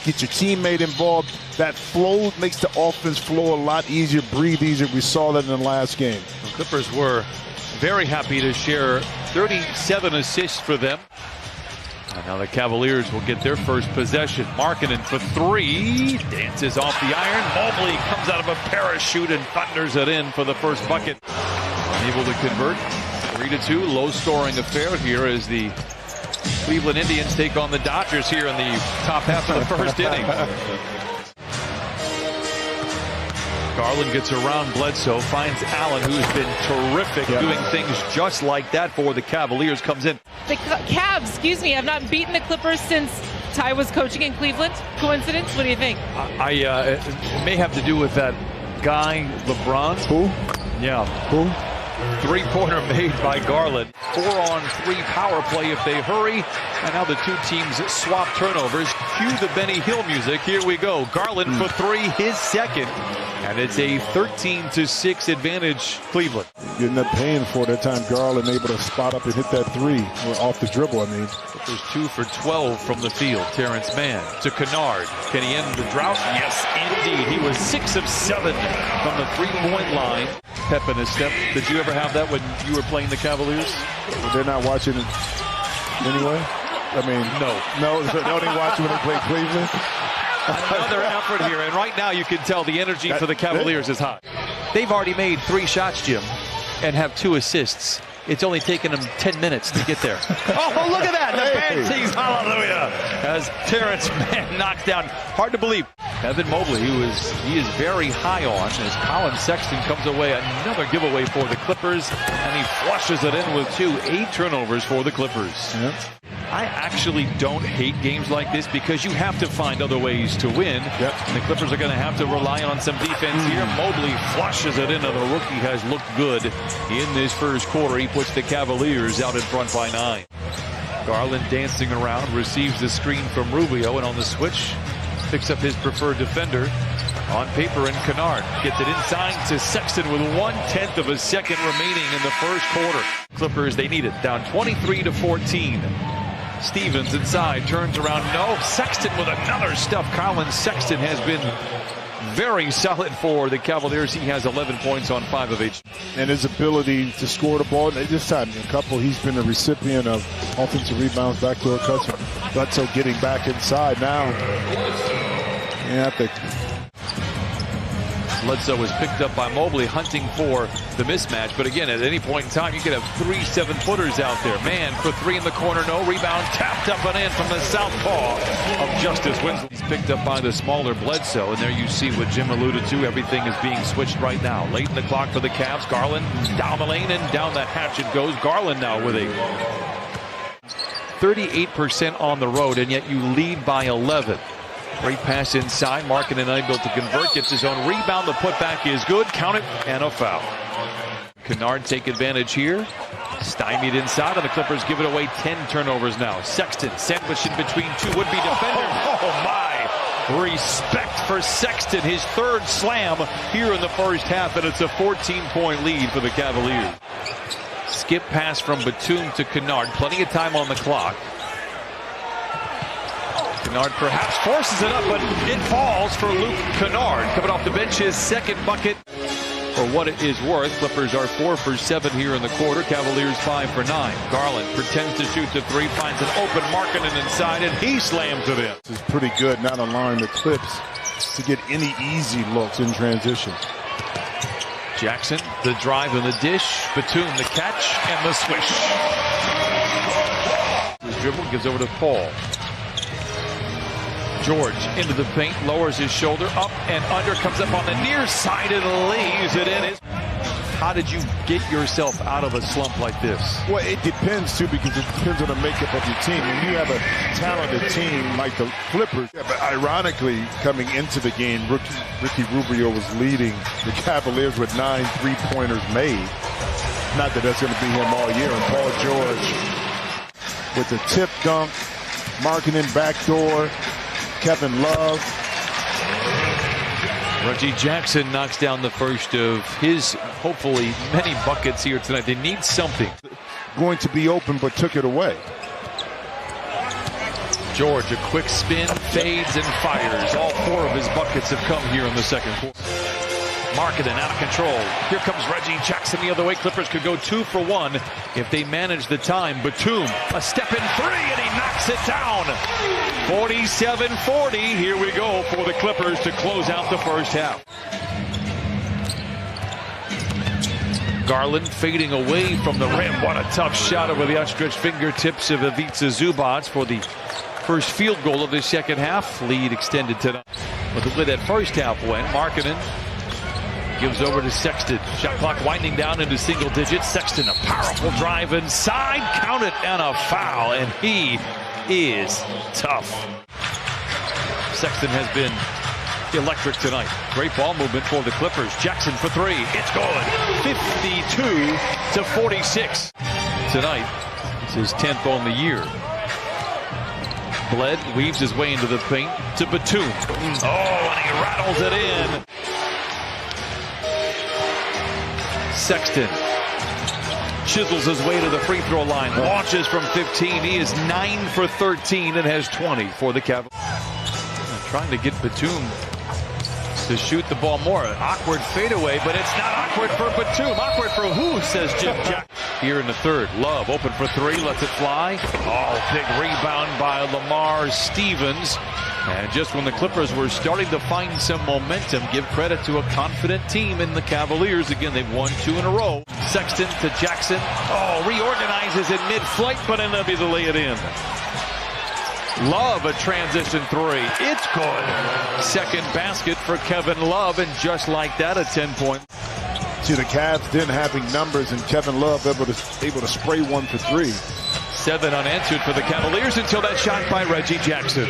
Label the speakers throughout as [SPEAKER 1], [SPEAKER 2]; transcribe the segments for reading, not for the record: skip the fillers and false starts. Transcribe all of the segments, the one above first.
[SPEAKER 1] get your teammate involved. That flow makes the offense flow a lot easier, breathe easier. We saw that in the last game.
[SPEAKER 2] The Clippers were very happy to share 37 assists for them. And now the Cavaliers will get their first possession. Markkanen for three. Dances off the iron. Mobley comes out of a parachute and thunders it in for the first bucket. Unable to convert. 3-2. Low-scoring affair here as the Cleveland Indians take on the Dodgers here in the top half of the first inning. Garland gets around Bledsoe, finds Allen, who's been terrific doing things just like that for the Cavaliers, comes in.
[SPEAKER 3] The Cavs, have not beaten the Clippers since Ty was coaching in Cleveland. Coincidence? What do you think?
[SPEAKER 2] It may have to do with that guy, LeBron.
[SPEAKER 1] Who?
[SPEAKER 2] Yeah.
[SPEAKER 1] Who?
[SPEAKER 2] Three-pointer made by Garland. 4-on-3 power play if they hurry. And now the two teams swap turnovers. Cue the Benny Hill music. Here we go. Garland for three, his second. And it's a 13-6 advantage, Cleveland.
[SPEAKER 1] You end up paying for it that time. Garland able to spot up and hit that three off the dribble,
[SPEAKER 2] There's 2 for 12 from the field. Terrence Mann to Kennard. Can he end the drought? Yes, indeed. He was 6 of 7 from the three-point line. Pep in his step. Did you ever have that when you were playing the Cavaliers?
[SPEAKER 1] They're not watching it anyway? No, they only watch when they play Cleveland.
[SPEAKER 2] Another effort here, and right now you can tell the energy for the Cavaliers is high. They've already made 3 shots, Jim, and have 2 assists. It's only taken them 10 minutes to get there. Oh, look at that! The band sings hallelujah as Terrence Mann knocks down. Hard to believe. Evan Mobley, he is very high on as Colin Sexton comes away. Another giveaway for the Clippers, and he flushes it in with 8 turnovers for the Clippers.
[SPEAKER 1] Yep.
[SPEAKER 2] I actually don't hate games like this because you have to find other ways to win. And the Clippers are going to have to rely on some defense here. Mobley flushes it in, and the rookie has looked good in this first quarter. He puts the Cavaliers out in front by 9. Garland dancing around, receives the screen from Rubio, and on the switch, picks up his preferred defender on paper, and Kennard gets it inside to Sexton with 1/10 of a second remaining in the first quarter. Clippers, they need it, down 23-14. Stevens inside, turns around, no. Sexton with another stuff. Colin Sexton has been very solid for the Cavaliers. He has 11 points on 5 of 8.
[SPEAKER 1] And his ability to score the ball, this time he's been a recipient of offensive rebounds, backdoor cuts. Bledsoe getting back inside now.
[SPEAKER 2] Bledsoe was picked up by Mobley, hunting for the mismatch. But again, at any point in time, you could have 3 7-footers out there. Mann for 3 in the corner, no rebound, tapped up and in from the southpaw of Justice Winslow. He's picked up by the smaller Bledsoe, and there you see what Jim alluded to. Everything is being switched right now. Late in the clock for the Cavs. Garland down the lane, and down the hatch it goes. Garland now with a 38% on the road, and yet you lead by 11. Great pass inside. Markkanen unable to convert. Gets his own rebound. The putback is good. Count it, and a foul. Kennard take advantage here. Stymied inside, and the Clippers give it away. 10 turnovers now. Sexton sandwiched in between 2 would-be defenders. Oh, my. Respect for Sexton. His 3rd slam here in the first half, and it's a 14-point lead for the Cavaliers. Skip pass from Batum to Kennard. Plenty of time on the clock. Kennard perhaps forces it up, but it falls for Luke Kennard. Coming off the bench, his 2nd bucket. For what it is worth, Clippers are 4 for 7 here in the quarter. Cavaliers 5 for 9. Garland pretends to shoot the 3, finds an open Markkanen inside, and he slams it in.
[SPEAKER 1] This is pretty good, not allowing the Clips to get any easy looks in transition.
[SPEAKER 2] Jackson, the drive and the dish. Batum, the catch, and the swish. His dribble gives over to Paul. George into the paint, lowers his shoulder, up and under, comes up on the near side and lays it in. How did you get yourself out of a slump like this?
[SPEAKER 1] Well, it depends, too, because it depends on the makeup of your team. When you have a talented team like the Clippers, but ironically, coming into the game, Ricky Rubio was leading the Cavaliers with 9 3-pointers made. Not that that's going to be him all year. And Paul George with the tip dunk, Markkanen backdoor, Kevin Love.
[SPEAKER 2] Reggie Jackson knocks down the first of his, hopefully, many buckets here tonight. They need something.
[SPEAKER 1] Going to be open, but took it away.
[SPEAKER 2] George, a quick spin, fades and fires. All 4 of his buckets have come here in the second quarter. Marketing out of control. Here comes Reggie Jackson the other way. Clippers could go 2 for 1 if they manage the time. Batum, a step in 3, and he knocks it down. 47-40. Here we go for the Clippers to close out the first half. Garland fading away from the rim. What a tough shot over the outstretched fingertips of Ivica Zubac for the first field goal of the second half. Lead extended tonight. But the way that first half went, Markkanen gives over to Sexton. Shot clock winding down into single digits. Sexton, a powerful drive inside. Count it, and a foul. And he is tough. Sexton has been electric tonight. Great ball movement for the Clippers. Jackson for 3. It's good. 52-46. Tonight, it's his 10th on the year. Bled weaves his way into the paint to Batum. Oh, and he rattles it in. Sexton chisels his way to the free throw line. Launches from 15. He is 9 for 13 and has 20 for the Cavaliers. Trying to get Batum to shoot the ball more. An awkward fadeaway, but it's not awkward for Batum. Awkward for who, says Jim Jack. Here in the third, Love open for 3, lets it fly. Oh, big rebound by Lamar Stevens. And just when the Clippers were starting to find some momentum, give credit to a confident team in the Cavaliers. Again, they've won 2 in a row. Sexton to Jackson. Oh, reorganizes in mid-flight, but enough to lay it in. Love a transition 3. It's good. Second basket for Kevin Love, and just like that, a 10-point.
[SPEAKER 1] See, the Cavs didn't having numbers, and Kevin Love able to spray 1 for 3.
[SPEAKER 2] 7 unanswered for the Cavaliers until that shot by Reggie Jackson.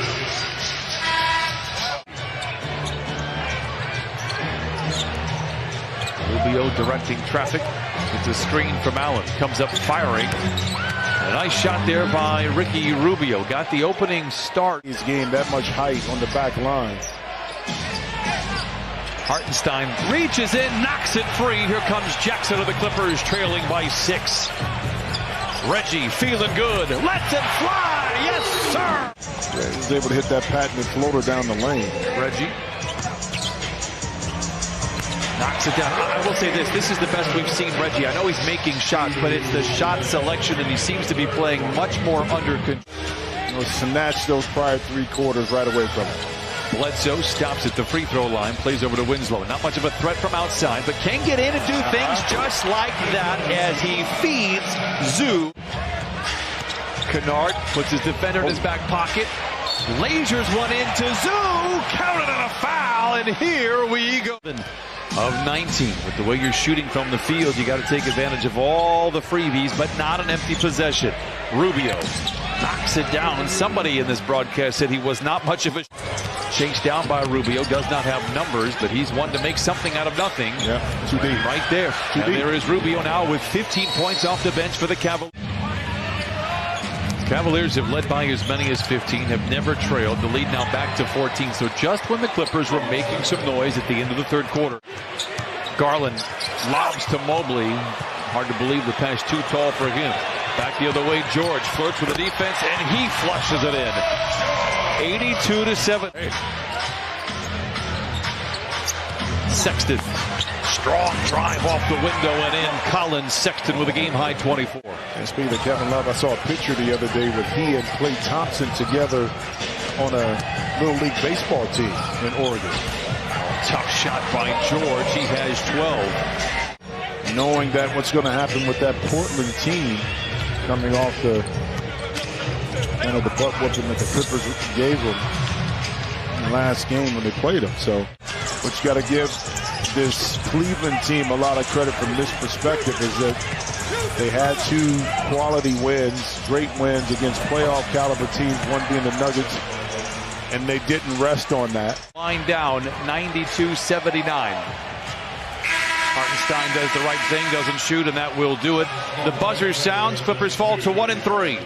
[SPEAKER 2] Rubio directing traffic. It's a screen from Allen. Comes up firing. A nice shot there by Ricky Rubio. Got the opening start.
[SPEAKER 1] He's gained that much height on the back line.
[SPEAKER 2] Hartenstein reaches in, knocks it free. Here comes Jackson of the Clippers, trailing by 6. Reggie feeling good. Lets it fly. Yes, sir.
[SPEAKER 1] Yeah, he was able to hit that patented floater down the lane.
[SPEAKER 2] Reggie knocks it down. I will say this is the best we've seen Reggie. I know he's making shots, but it's the shot selection, and he seems to be playing much more under control.
[SPEAKER 1] You know, snatch those prior 3 quarters right away from him.
[SPEAKER 2] Bledsoe stops at the free throw line, plays over to Winslow. Not much of a threat from outside, but can get in and do things just like that as he feeds Zoo. Kennard puts his defender in his back pocket. Lasers one into Zoo. Counted on a foul, and here we go. Of 19. With the way you're shooting from the field, you got to take advantage of all the freebies, but not an empty possession. Rubio knocks it down. Somebody in this broadcast said he was not much of a chased down by Rubio. Does not have numbers, but he's one to make something out of nothing.
[SPEAKER 1] Yeah, too deep.
[SPEAKER 2] Right there. And there is Rubio now with 15 points off the bench for the Cavaliers. Cavaliers have led by as many as 15, have never trailed. The lead now back to 14. So just when the Clippers were making some noise at the end of the third quarter. Garland lobs to Mobley. Hard to believe the pass too tall for him. Back the other way, George flirts with the defense, and he flushes it in. 82-7. Sexton. Strong drive off the window and in. Collins. Sexton with a game-high 24.
[SPEAKER 1] And speaking of Kevin Love, I saw a picture the other day with he and Klay Thompson together on a Little League baseball team in Oregon.
[SPEAKER 2] Tough shot by George. He has 12.
[SPEAKER 1] Knowing that what's going to happen with that Portland team coming off the butt whooping that the Clippers gave them in the last game when they played them. So what you got to give this Cleveland team a lot of credit from this perspective is that they had 2 quality wins, great wins against playoff caliber teams, one being the Nuggets, and they didn't rest on that.
[SPEAKER 2] Line down, 92-79. Hartenstein does the right thing, doesn't shoot, and that will do it. The buzzer sounds. Clippers fall to 1-3.